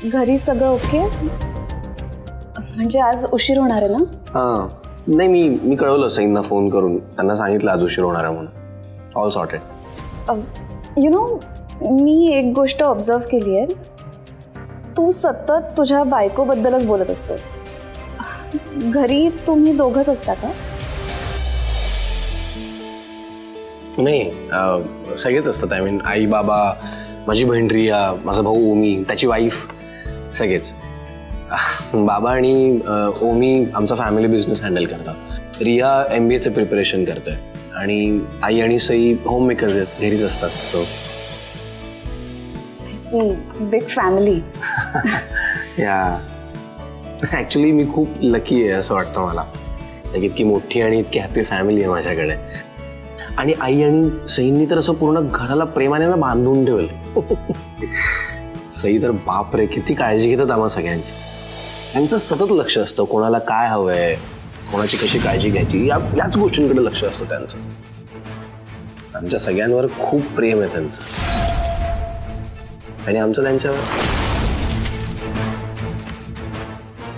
घरी सगळं ओके? म्हणजे आज उशीर होणार आहे ना? हां, नाही मी कळवलं सईंना फोन करून, त्यांना सांगितलं आज उशीर होणार आहे म्हणून. All sorted. यु नो, मी एक गोष्ट ऑब्झर्व केली आहे. तू सतत तुझ्या बायकोबद्दलच बोलत असतोस. घरी तुम्ही दोघंच असता का? नाही, सगळेच असतात. आय मीन आई बाबा, माझी बहीण रिया, माझा भाऊ ओमी, त्याची वाईफ, सगळेच. बाबा आणि ओमी आमचा फॅमिली बिझनेस हँडल करतात. रिया MBAचं प्रिपरेशन करतोय आणि आई आणि सई होम मेकर्स आहेत, घरीच असतात. So big family. या ॲक्च्युली मी खूप लकी आहे असं वाटतं मला. इतकी मोठी आणि इतकी हॅपी फॅमिली आहे माझ्याकडे. आणि आई आणि सईंनी तर असं पूर्ण घराला प्रेमाने ना बांधून ठेवलं. सई तर बापरे किती काळजी घेतात आम्हा सगळ्यांची. त्यांचं सतत लक्ष असतं, कोणाला काय हवंय, कोणाची कशी काळजी घ्यायची, याच गोष्टींकडे लक्ष असतं त्यांचं. आमच्या सगळ्यांवर खूप प्रेम आहे त्यांचं आणि आमचं त्यांच्यावर.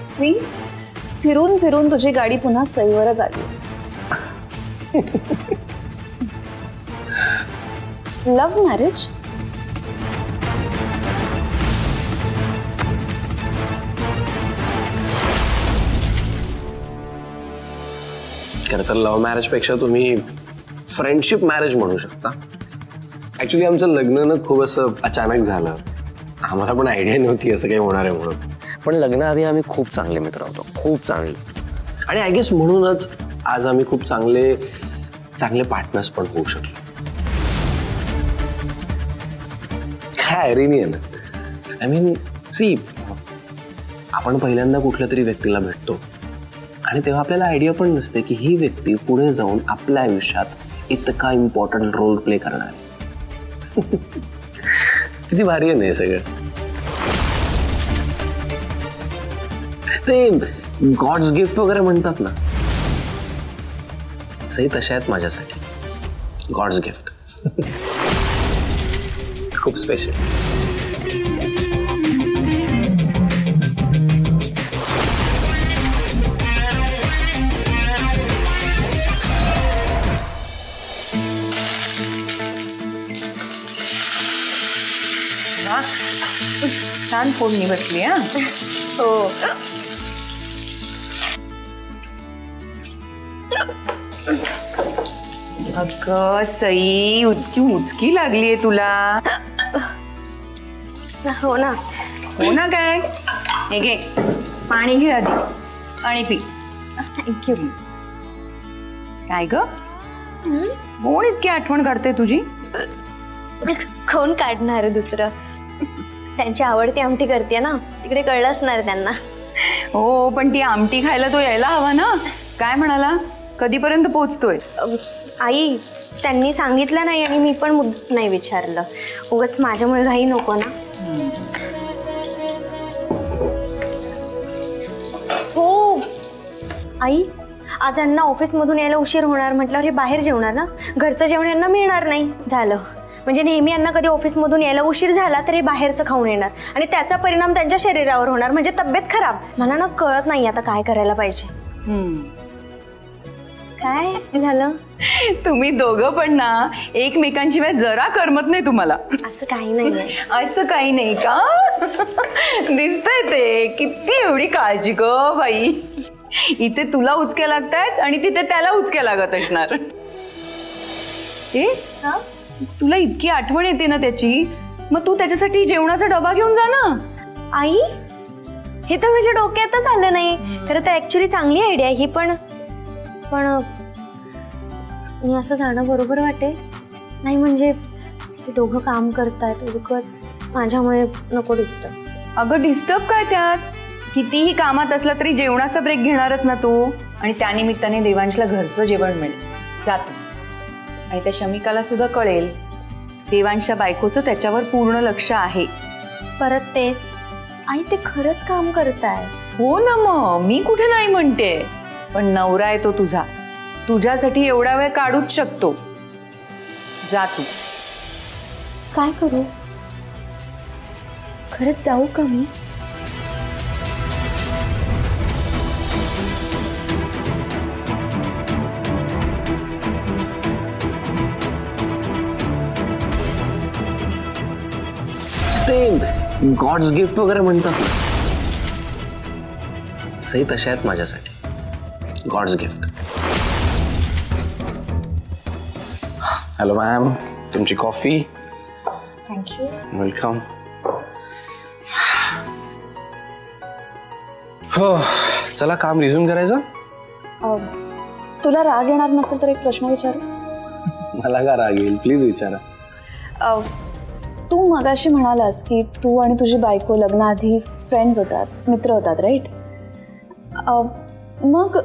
सी, फिरून फिरून तुझी गाडी पुन्हा सईवरच आली. Love marriage? खरं तर लव्ह मॅरेज पेक्षा तुम्ही फ्रेंडशिप मॅरेज म्हणू शकता. ऍक्च्युली आमचं लग्न ना खूप असं अचानक झालं. आम्हाला पण आयडिया नव्हती असं काही होणार आहे म्हणून. पण लग्नाआधी आम्ही खूप चांगले मित्र होतो, खूप चांगले. आणि आय गेस म्हणूनच आज आम्ही खूप चांगले पार्टनर्स पण होऊ शकलो. काय ऐरणी आहे ना. आय मीन सी, आपण पहिल्यांदा कुठल्या तरी व्यक्तीला भेटतो आणि तेव्हा आपल्याला आयडिया पण नसते की ही व्यक्ती पुढे जाऊन आपल्या आयुष्यात इतका इम्पॉर्टंट रोल प्ले करणार आहे. किती भारी आहे ना हे सगळं. ते गॉड्स गिफ्ट वगैरे म्हणतात ना, सही तशा आहेत माझ्यासाठी. God's gift. खूप स्पेशल. छान फोडणी बसली. हा हो. अगं सई, इतकी उचकी लागलीये तुला. हो ना. हो ना. काय हे घे, पाणी घे आधी, पाणी पी. थँक्यू. काय ग, कोण इतकी आठवण काढते तुझी? कोण काढणार दुसरं? त्यांची आवडती आमटी करते ना, तिकडे कळलं असणार त्यांना. हो, पण ती आमटी खायला तो यायला हवा ना. काय म्हणाला, कधीपर्यंत पोहोचतोय? आई, त्यांनी सांगितलं नाही आणि मी पण नाही विचारलं. उगाच माझ्यामुळे घाई नको ना. हो आई, आज यांना ऑफिसमधून यायला उशीर होणार म्हटल्यावर हे बाहेर जेवणार ना. घरचं जेवण यांना मिळणार नाही. झालं म्हणजे नेहमी यांना कधी ऑफिसमधून यायला उशीर झाला तर हे बाहेरचं खाऊन येणार आणि त्याचा परिणाम त्यांच्या शरीरावर होणार, म्हणजे तब्येत खराब. मला ना कळत नाही आता काय करायला पाहिजे. काय झालं? तुम्ही दोघं पण ना एकमेकांशिवाय जरा करमत नाही तुम्हाला. असं काही नाही. असं काही नाही का? दिसतंय ते. किती एवढी काळजी ग बाई. इथे तुला उचक्या लागतायत आणि तिथे त्याला उचक्या लागत असणार. तुला इतकी आठवण येते ना त्याची, मग तू त्याच्यासाठी जेवणाचा डबा घेऊन जा ना. आई, हे तर माझ्या डोक्यातच आलं नाही. खरं तर ऍक्च्युली चांगली आयडिया ही. पण मी असं जाणं बरोबर वाटेल नाही? म्हणजे ते दोघं काम करतायत, उगाच माझ्यामुळे नको डिस्टर्ब. अगं डिस्टर्ब काय त्यात? कितीही कामात असला तरी जेवणाचा ब्रेक घेणारच ना तू. आणि त्यानिमित्ताने देवांशला घरचं जेवण मिळेल. जातो. आणि त्या शमिकाला सुद्धा कळेल देवांशच्या बायकोचं त्याच्यावर पूर्ण लक्ष आहे. परत तेच, आई ते खरंच काम करताय. हो ना, मग मी कुठे नाही म्हणते. पण नवरा आहे तो तुझा, तुझ्यासाठी एवढा वेळ काढूच शकतो. जा तू. काय करू? खरंच जाऊ का मी? ते गॉड्स गिफ्ट वगैरे म्हणतात ना, सही तशा आहेत माझ्यासाठी गॉड्स गिफ्ट. हॅलो मॅम, तुमची कॉफी. थँक्यू. वेलकम. हो, चला काम रिझ्यूम करायचं. तुला राग येणार नसेल तर एक प्रश्न विचारू. मला का राग येईल, प्लीज विचारा. तू मगाशी म्हणालास की तू आणि तुझी बायको लग्नाआधी फ्रेंड्स होतात, मित्र होतात, राईट? मग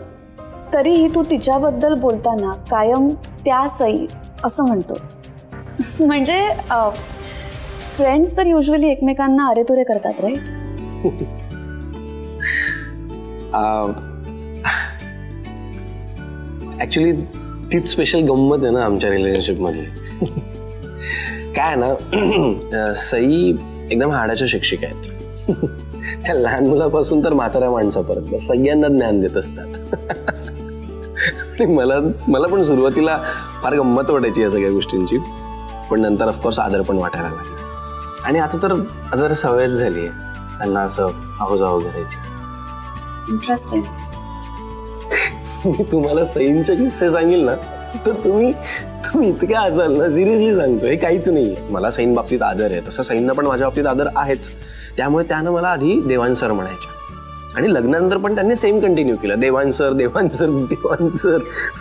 तरीही तू तिच्याबद्दल बोलताना कायम त्या सई असं म्हणतोस. म्हणजे फ्रेंड्स तर युजली एकमेकांना अरेतुरे करतात, राईट? ऍक्च्युली तीच स्पेशल गंमत आहे ना आमच्या रिलेशनशिप मधली. काय ना, सई एकदम हाडाच्या शिक्षिका आहेत. त्या लहान मुलापासून तर म्हाताऱ्या माणसापर्यंत सगळ्यांना ज्ञान देत असतात. आणि मला पण सुरुवातीला फार गंमत वाटायची या सगळ्या गोष्टींची, पण नंतर ऑफकोर्स आदर पण वाटायला लागला. आणि आता तर जरा सवयच झाली आहे त्यांना असं आहोजाहो करायची. इंटरेस्टिंग. मी तुम्हाला सईंचे किस्से सांगेल ना तर तुम्ही इतके हसाल ना. सिरियसली सांगतो, हे काहीच नाही. मला सईन बाबतीत आदर आहे, तसं सईंना पण माझ्या बाबतीत आदर आहेच. त्यामुळे त्यानं मला आधी देवान सर म्हणायच्या, आणि लग्नानंतर पण त्यांनी सेम कंटिन्यू केलं, देवान सर देवान सर देवान सर.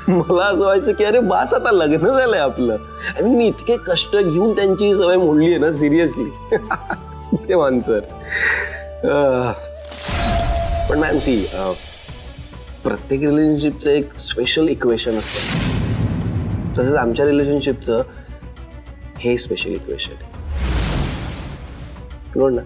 मला असं व्हायचं की अरे बास, आता लग्न झालंय आपलं. आणि मी इतके कष्ट घेऊन त्यांची सवय मोडली आहे ना, सिरियसली. देवान सर. पण मॅम सी, प्रत्येक रिलेशनशिपचं एक स्पेशल इक्वेशन असतं. तसंच आमच्या रिलेशनशिपचं हे स्पेशल इक्वेशन आहे. गोड ना?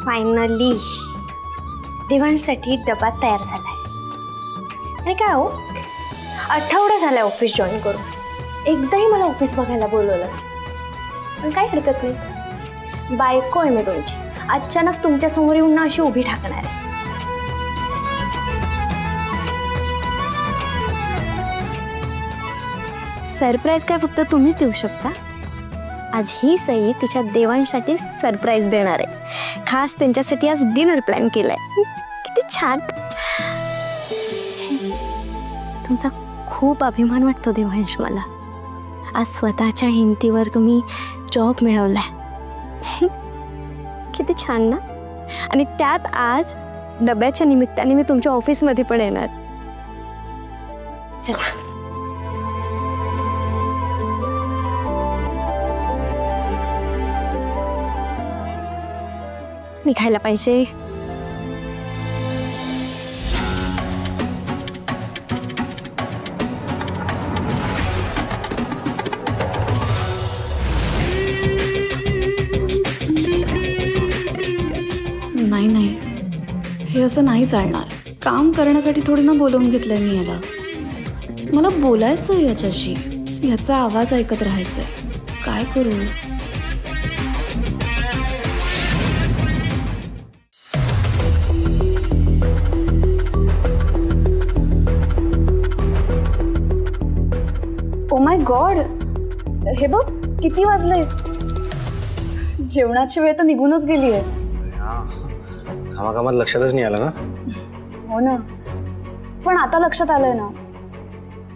फायनली देवांसाठी डबा तयार झालाय. आणि काय हो, आठवडा झालाय ऑफिस जॉईन करून, एकदाही मला ऑफिस बघायला बोलवलं नाही. पण काय हरकत नाही, बायको आहे मी तुमची, अचानक तुमच्या समोर येऊन ना अशी उभी ठाकणार आहे. सरप्राईज काय फक्त तुम्हीच देऊ शकता. आज ही सई तिच्या देवांसाठी सरप्राईज देणार आहे. खास त्यांच्यासाठी आज डिनर प्लॅन केलाय. किती छान. तुमचा खूप अभिमान वाटतो देवांश मला. आज स्वतःच्या हिमतीवर तुम्ही जॉब मिळवलाय. किती छान ना. आणि त्यात आज डब्याच्या निमित्ताने मी तुमच्या ऑफिसमध्ये पण येणार. चला. निघायला पाहिजे. नाही, हे असं नाही चालणार. काम करण्यासाठी थोडी ना बोलवून घेतलंय मी याला. मला बोलायचं याच्याशी, याचा आवाज ऐकत राहायचंय. काय करू? ओ माय गॉड, हे बघ किती वाजले. जेवणाची वेळ तर निघूनच गेली आहे. कामाकामात लक्षातच नाही आलं ना. हो ना, पण आता लक्षात आलंय ना.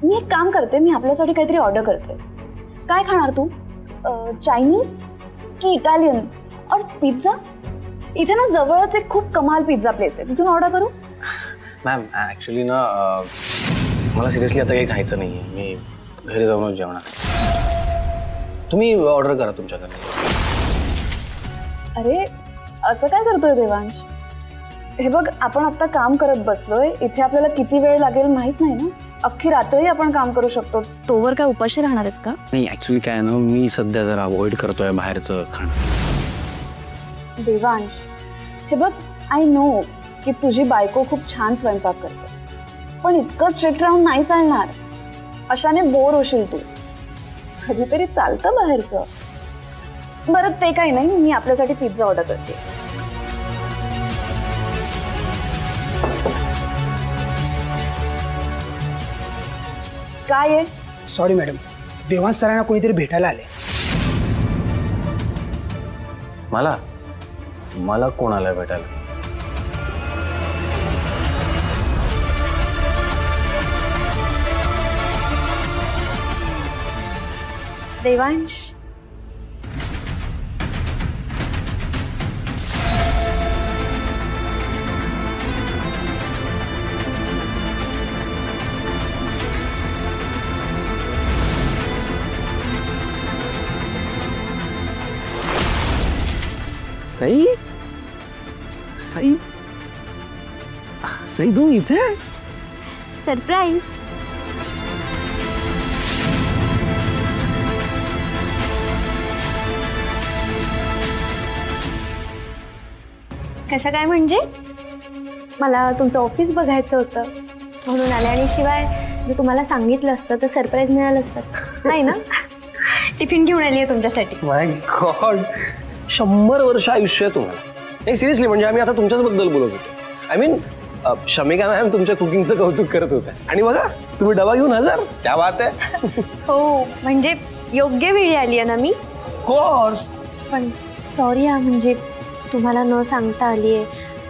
मी एक काम करते, मी आपल्यासाठी काहीतरी ऑर्डर करते. काय खाणार तू? चायनीज की इटालियन और पिझ्झा? इथे ना जवळच एक खूप कमाल पिझ्झा प्लेस आहे, तिथून ऑर्डर करू? मॅम ॲक्च्युली ना मला सिरियसली आता काही खायचं नाही आहे, मी घरी जाऊनच जेवणार. तुम्ही ऑर्डर करा तुमच्या घरी. अरे असं काय करतोय देवांश? हे बघ, आपण आता काम करत बसलोय, इथे आपल्याला किती वेळ लागेल माहित नाही ना. अख्खी रात्रही आपण काम करू शकतो. तोवर काय उपाशी राहणार आहेस का? नाही, ॲक्च्युली काय ना, मी सध्या जरा अवॉइड करतोय बाहेरचं खाणं. देवांश हे बघ, आय नो की तुझी बायको खूप छान स्वयंपाक करते, पण इतकं स्ट्रिक्ट राहून नाही चालणार. अशाने बोर होशील तू. कधीतरी चालतं बाहेरचं. बरं ते काही नाही, मी आपल्यासाठी पिझ्झा ऑर्डर करते. काय आहे? सॉरी मॅडम, देवांश सरांना कोणीतरी भेटायला आले. मला कोण आलंय भेटायला? देवांश, सई सई सई तू इथे? सरप्राईज. कशा काय म्हणजे? मला तुमचं ऑफिस बघायचं होतं म्हणून आले, आणि शिवाय जर तुम्हाला सांगितलं असतं तर सरप्राईज मिळालं असतं. नाही ना? टिफिन घेऊन आली आहे तुमच्यासाठी. माय गॉड, 100 वर्ष आयुष्य आहे तुम्हाला. नाही सिरियसली, म्हणजे आम्ही आता तुमच्याच बद्दल बोलत होतो. आय मीन शमिका मॅम तुमच्या कुकिंगचं कौतुक करत होत्या, आणि बघा तुम्ही डबा घेऊन हजर. क्या बात आहे. हो, म्हणजे योग्य वेळी आली आहे ना मी. कोर्स. पण सॉरी हा, म्हणजे तुम्हाला न सांगता आली आहे.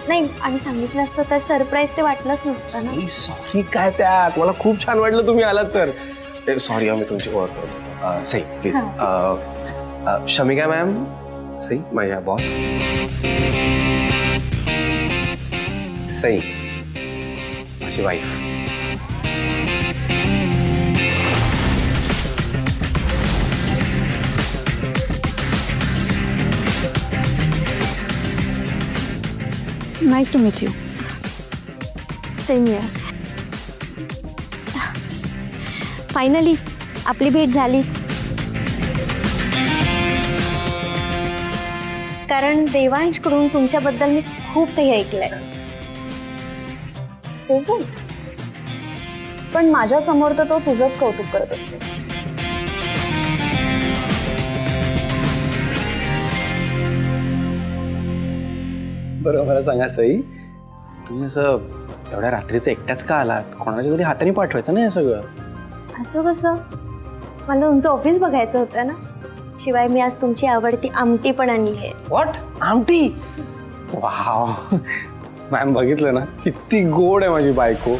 नाही, आणि सांगितलं असतं तर सरप्राईज ते वाटलंच नसतं ना. सॉरी काय त्यात, मला खूप छान वाटलं तुम्ही आलात तर. सॉरी आम्ही तुमची ओळख करत होतो. सई प्लीज. शमिका मॅम, सई माझ्या बॉस. सई माझी wife. Nice to meet you. Same here. Finally आपली भेट झालीच. कारण देवांशकडून तुमच्याबद्दल मी खूप काही ऐकलंय. Is it? पण माझ्या समोर तर तो तुझंच कौतुक करत असते. बरं मला सांगा सई, तुम्ही असं एवढ्या रात्रीचं एकट्याच का आलात? कोणाच्या तरी हाताने पाठवायचं ना हे सगळं. असं कसं? मला तुमचं ऑफिस बघायचं होतं ना. शिवाय मी आज तुमची आवडती आमटी पण आणली आहे. व्हॉट? आमटी? वाव मॅम, बघितलं ना किती गोड आहे माझी बायको.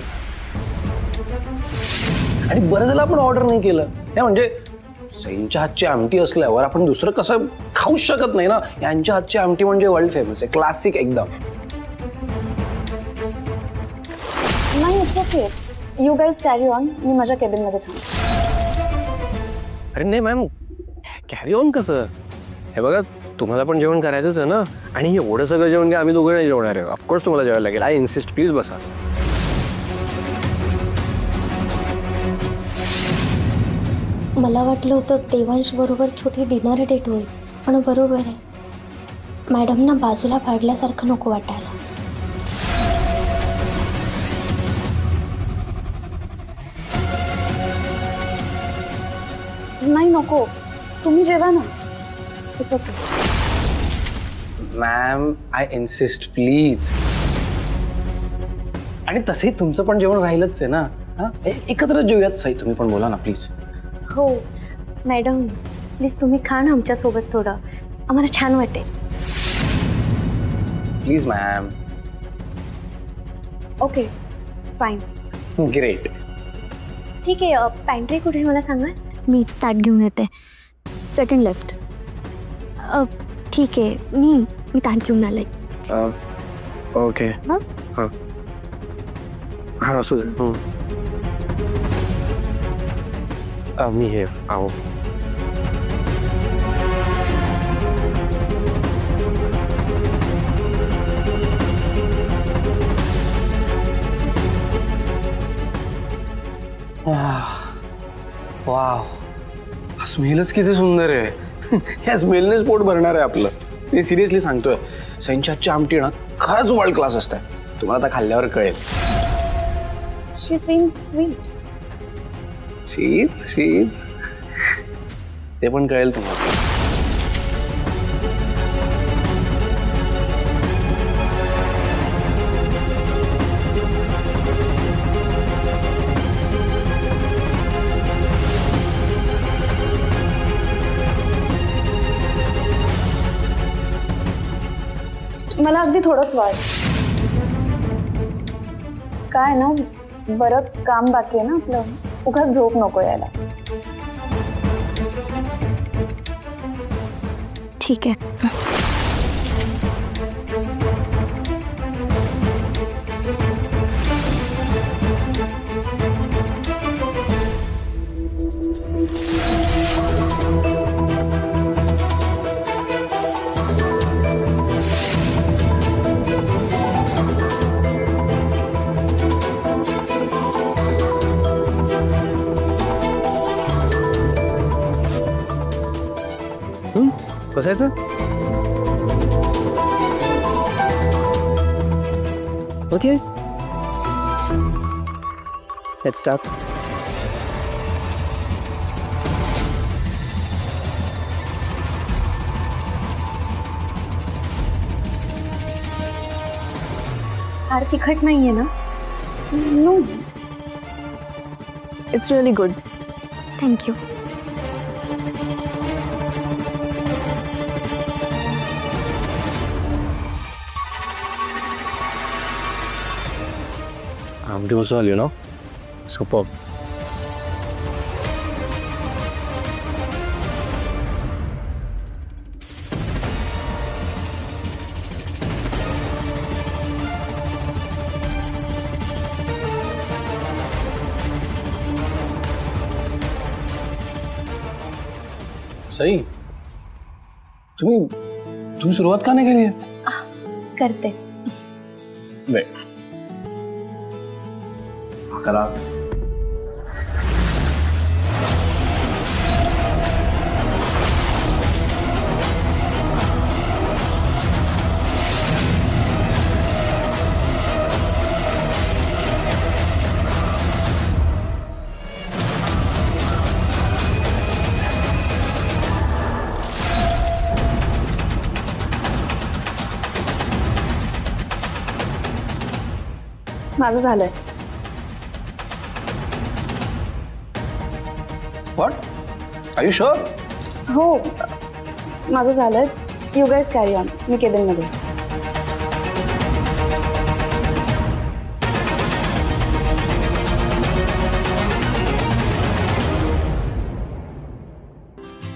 आणि बरं झालं आपण ऑर्डर नाही केलं. नाही म्हणजे सईंच्या हातची आमटी असल्यावर आपण दुसरं कसं खाऊच शकत नाही ना. यांच्या हातची आमटी म्हणजे वर्ल्ड फेमस आहे, क्लासिक एकदम. नाही, it's okay, you guys carry on. मी माझ्या केबिनमध्ये थांब. अरे नाही मॅम, कॅरी ऑन कसं? हे बघा, तुम्हाला पण जेवण करायचंच आहे ना, आणि एवढं सगळं जेवण काय आम्ही दोघं नाही जेवणार आहे. ऑफकोर्स तुम्हाला जेवायला लागेल. आय इन्सिस्ट, प्लीज बसा. मला वाटलं होतं देवांश बरोबर छोटी डिनर डेट होईल, पण बरोबर आहे, मॅडमना बाजूला पाडल्यासारखं नको वाटायला. नाही नको, तुम्ही जेवा ना. It's okay. Ma'am I insist please. आणि तसंही तुमचं पण जेवण राहिलंच आहे ना. हा, एकत्र जेवूयात. सई तुम्ही पण बोला ना प्लीज. हो मॅडम, प्लीज तुम्ही खा ना आमच्यासोबत थोडं, आम्हाला छान वाटेल. Please ma'am. Okay fine. Great. ठीक आहे, पॅन्ट्री कुठे मला सांगा, मी ताट घेऊन येते. Second left. ठीक आहे, मी ताट घेऊन आले. ओके हां हां हां असू दे. मी हे आहो. वाव, हा स्मेलच किती सुंदर आहे. ह्या स्मेलनेच पोट भरणार आहे आपलं. मी सिरियसली सांगतोय, सैनच्या आमटी ना खरंच वर्ल्ड क्लास असते. तुम्हाला आता खाल्ल्यावर कळेल. शी सीम्स स्वीट. शीच ते पण कळेल तुम्हाला. मला अगदी थोडंच वाढ. काय ना, बरंच काम बाकी आहे ना आपलं. उगाच झोप नको यायला. ठीक आहे. बसायचं. Okay, let's start. फार तिखट नाहीये ना? No, it's really good. Thank you. आमटी मस्त आली ना. सुपर. सई, तुम्ही सुरुवात का नाही केली आहे? करते. वेळ करा. माझं झालंय. What? Are you sure? हो, माझं झालंय. You guys carry on. मी केबिनमध्ये.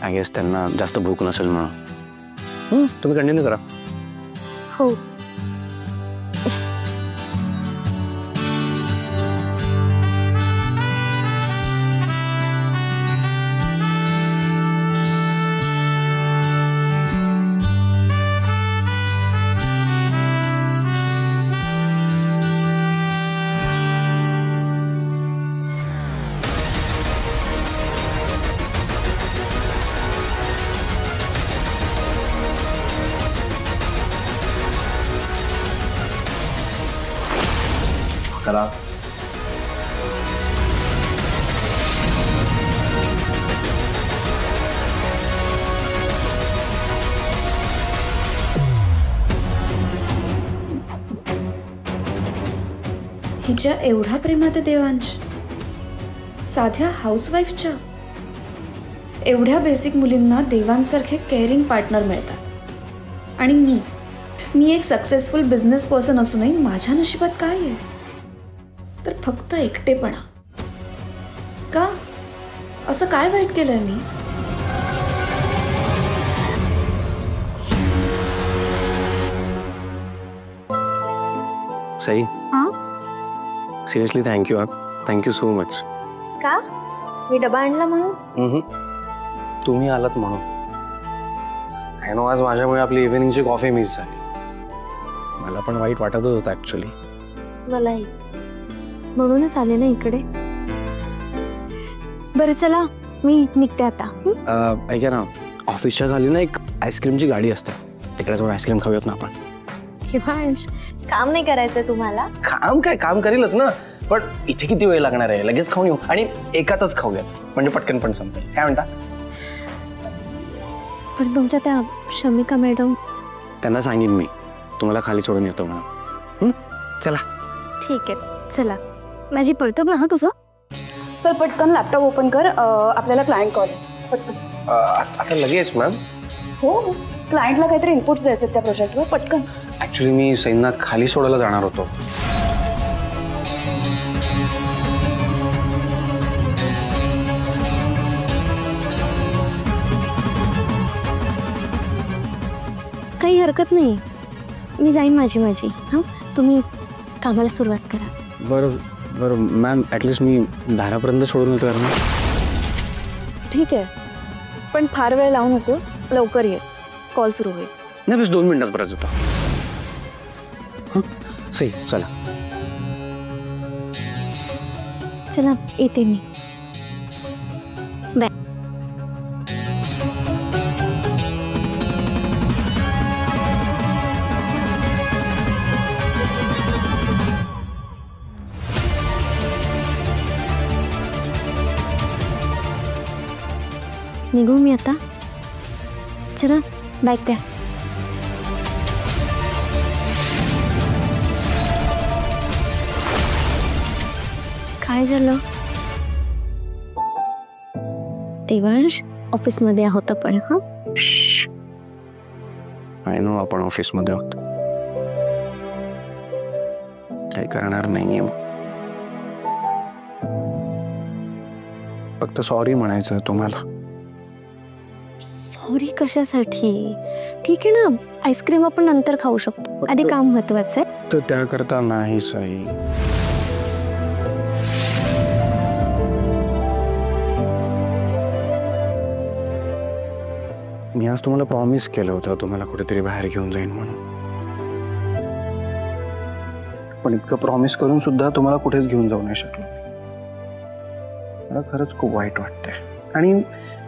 आय गेस त्यांना जास्त भूक नसेल म्हणून. तुम्ही कंटिन्यू करा. हो. करा. हिच्या एवढा प्रेमात आहे देवांश. साध्या हाऊसवाईफच्या. एवढ्या बेसिक मुलींना देवांसारखे केअरिंग पार्टनर मिळतात. आणि मी एक सक्सेसफुल बिझनेस पर्सन असूनही माझ्या नशिबात काय आहे तर फक्त एकटेपणा. का? असं काय वाईट केलंय मी? सई हा seriously thank you thank you so much. का मी डबा आणला म्हणून? तुम्ही आलात म्हणून. आय नो आज माझ्यामुळे आपली इव्हिनिंगची कॉफी मिस झाली. मला पण वाईट वाटतच होतं ऍक्च्युली. मलाही म्हणूनच आले ना इकडे. बरं चला मी निघते आता. ऐका ना, ऑफिसच्या खाली ना एक आईस्क्रीमची गाडी असते, तिकडे जाऊन आईस्क्रीम खाऊयात ना आपण. देवांश काम नाही करायचंय तुम्हाला? काम काय, काम करीलच ना, पण इथे किती वेळ लागणार आहे? लगेच खाऊन येऊ आणि एकातच खाऊयात, म्हणजे पटकन पण संपेल. काय म्हणता? पण तुमच्या त्या शमिका मॅडम. त्यांना सांगेन मी तुम्हाला खाली सोडून येतो म्हणून. चला. ठीक आहे चला. माझी पडतं ना. हा तुझं चल पटकन लॅपटॉप ओपन कर, आपल्याला क्लायंट कॉल आहे. पटकन. आता लगेच मॅम? हो, क्लायंटला काहीतरी इनपुट्स द्यायचे त्या प्रोजेक्टवर. पटकन. ऍक्च्युली मी सईंना खाली सोडायला जाणार होतो. काही हरकत नाही, मी जाईन माझी. हां तुम्ही कामाला सुरुवात करा. बरं बरं मॅम, ॲटलिस्ट मी 10पर्यंत सोडून येतो. यार ठीक आहे, पण फार वेळ लावू नकोस, लवकर ये, कॉल सुरू होईल. नाही, बस 2 मिनिटात परत होतो. सई चला. चला येते मी. बाय. निघू मी आता. चला बॅग द्या. काय झालं? देवांश ऑफिसमध्ये आहोत आपण. हा आय नो आपण ऑफिसमध्ये आहोत, काही करणार नाहीये. फक्त सॉरी म्हणायचं तुम्हाला. सॉरी कशासाठी? ठीक आहे ना, आईस्क्रीम आपण नंतर खाऊ शकतो, आधी काम महत्वाचं आहे. तर त्याकरता नाही सई. मी आज तुम्हाला प्रॉमिस केलं होतं तुम्हाला कुठेतरी बाहेर घेऊन जाईन म्हणून, पण इतकं प्रॉमिस करून सुद्धा तुम्हाला कुठेच घेऊन जाऊ नाही शकलो. मला खरंच खूप वाईट वाटतंय.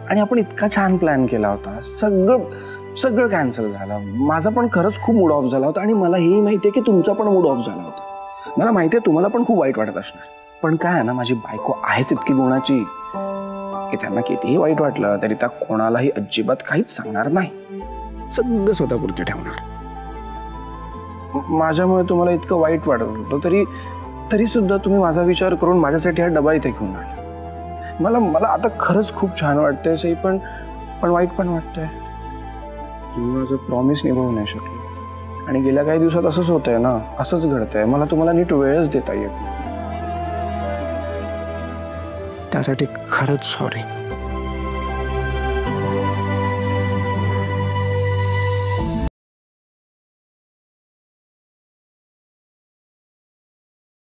आणि आपण इतका छान प्लॅन केला होता, सगळं कॅन्सल झालं. माझा पण खरंच खूप मूड ऑफ झाला होता आणि मला हेही माहिती आहे की तुमचा पण मूड ऑफ झाला होता. मला माहिती आहे तुम्हाला पण खूप वाईट वाटत असणार, पण काय आहे ना, माझी बायको आहेच इतकी गुणाची की त्यांना कितीही वाईट वाटलं तरी त्या कोणालाही अजिबात काहीच सांगणार नाही, सगळं स्वतःपुरते ठेवणार. माझ्यामुळे तुम्हाला इतकं वाईट वाटत होतं तरी सुद्धा तुम्ही माझा विचार करून माझ्यासाठी हा डबा इथे घेऊन आला. मला आता खरंच खूप छान वाटतंय सई, पण वाईट पण वाटतंय की मी माझं प्रॉमिस निभावू नाही शकलो. आणि गेल्या काही दिवसात असंच होतंय ना, असंच घडतंय. मला तुम्हाला नीट वेळच देता येत नाही. त्यासाठी खरंच सॉरी.